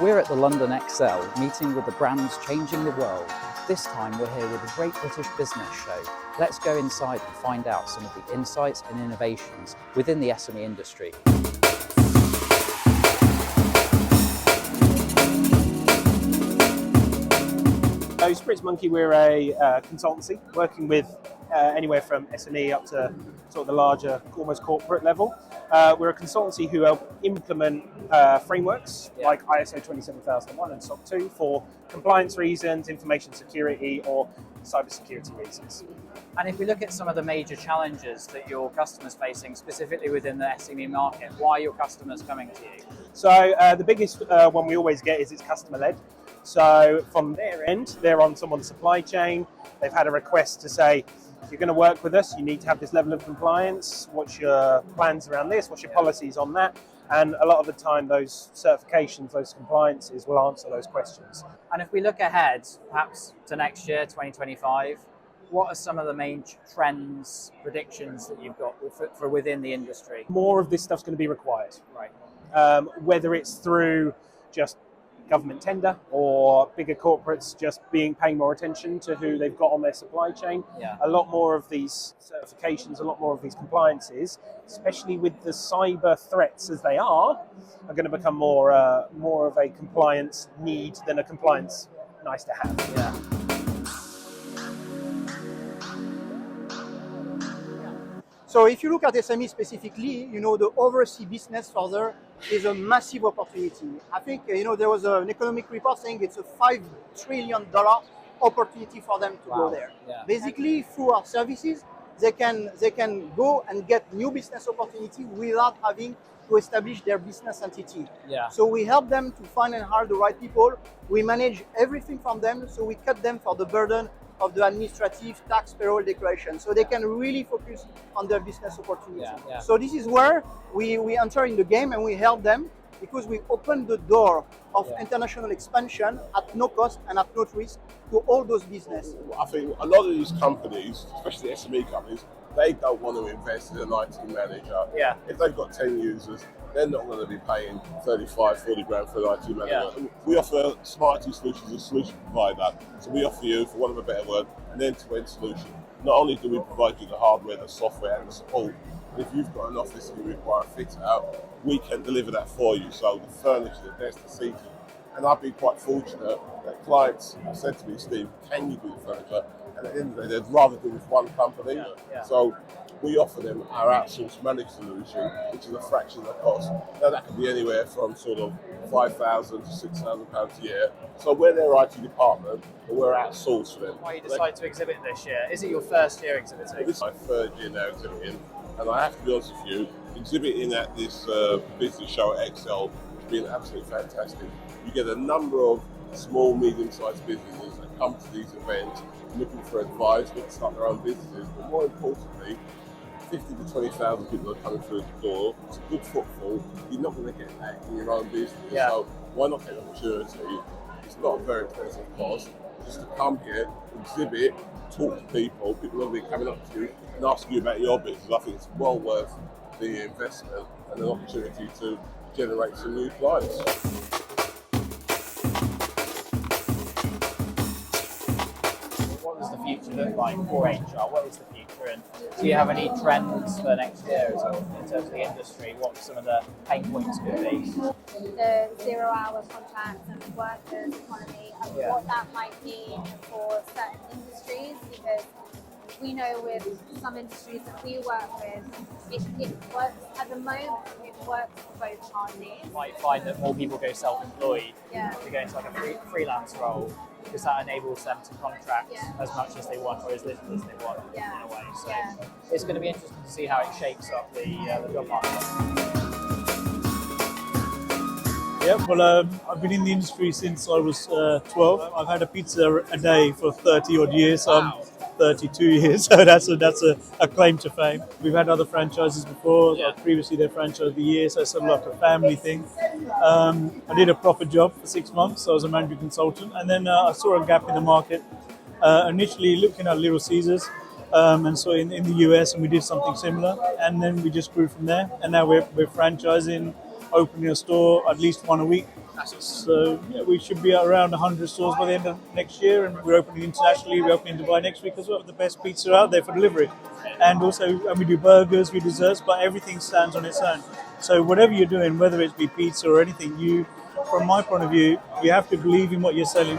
We're at the London Excel, meeting with the brands changing the world. This time we're here with the Great British Business Show. Let's go inside and find out some of the insights and innovations within the SME industry. So Spritz Monkey, we're a consultancy working with anywhere from SME up to sort of the larger, almost corporate level. We're a consultancy who help implement frameworks like ISO 27001 and SOC 2 for compliance reasons, information security, or cybersecurity reasons. And if we look at some of the major challenges that your customers facing, specifically within the SME market, why are your customers coming to you? So the biggest one we always get is it's customer-led. So from their end, they're on someone's supply chain. They've had a request to say, if you're going to work with us, you need to have this level of compliance. What's your plans around this? What's your policies on that? And a lot of the time, those certifications, those compliances will answer those questions. And if we look ahead, perhaps to next year, 2025, what are some of the main trends, predictions that you've got for within the industry? More of this stuff's going to be required. Right. Whether it's through just government tender or bigger corporates just paying more attention to who they've got on their supply chain. Yeah. A lot more of these certifications, a lot more of these compliances, especially with the cyber threats as they are going to become more of a compliance need than a compliance nice to have. Yeah. So if you look at SME specifically, the overseas business further is a massive opportunity. I think, there was an economic report saying it's a $5 trillion opportunity for them to go there. Yeah. Basically, through our services, they can go and get new business opportunity without having to establish their business entity. Yeah. So we help them to find and hire the right people. We manage everything from them, so we cut them for the burden of the administrative tax payroll declaration, so they can really focus on their business opportunity. Yeah. So this is where we enter in the game and we help them, because we open the door of international expansion at no cost and at no risk to all those businesses. I think a lot of these companies, especially SME companies, they don't want to invest in an IT manager. Yeah. If they've got 10 users, they're not going to be paying 35, 40 grand for an IT manager. Yeah. We offer Smart IT Solutions as a solution provider. So we offer you, for want of a better word, an end-to-end solution. Not only do we provide you the hardware, the software and the support, but if you've got an office and you require a fit out, we can deliver that for you. So the furniture, the desk, the seating. And I've been quite fortunate that clients have said to me, Steve, can you do the furniture? And at the end of the day, they'd rather do with one company. Yeah. So we offer them our outsourced managed solution, which is a fraction of the cost. Now that could be anywhere from sort of £5,000 to £6,000 a year. So we're their IT department, but we're outsourced for them. Why you decided to exhibit this year? Is it your first year exhibiting? This is my third year now exhibiting, and I have to be honest with you, exhibiting at this business show at Excel has been absolutely fantastic. You get a number of small, medium-sized businesses that come to these events looking for advice, looking to start their own businesses, but more importantly, 50 to 20,000 people are coming through the door. It's a good footfall. You're not going to get that in your own business. Yeah. So why not take the opportunity? It's not a very expensive cost. Just to come here, exhibit, talk to people. People will be coming up to you and asking you about your business. I think it's well worth the investment and an opportunity to generate some new clients. What does the future look like for HR? What is the future? And do you have any trends for next year as well, in terms of the industry? What some of the pain points could be? The 0-hour contracts and the workers' economy, and what that might mean for certain industries, because we know with some industries that we work with, it works at the moment, it works for both parties. You might find that more people go self-employed to go into like a freelance role, because that enables them to contract as much as they want or as little as they want in a way. So it's going to be interesting to see how it shapes up the job market. Yeah, well, I've been in the industry since I was 12. I've had a pizza a day for 30 odd years. Wow. 32 years, so that's a claim to fame. We've had other franchises before, previously they're franchise of the year, so it's sort of like a family thing. I did a proper job for 6 months, so I was a management consultant, and then I saw a gap in the market, initially looking at Little Caesars, and so in the US, and we did something similar, and then we just grew from there, and now we're franchising, opening a store at least one a week, So yeah, we should be at around 100 stores by the end of next year, and we're opening internationally. We're opening in Dubai next week as well. The best pizza out there for delivery, and also we do burgers, we do desserts, but everything stands on its own. So whatever you're doing, whether it be pizza or anything, from my point of view, you have to believe in what you're selling.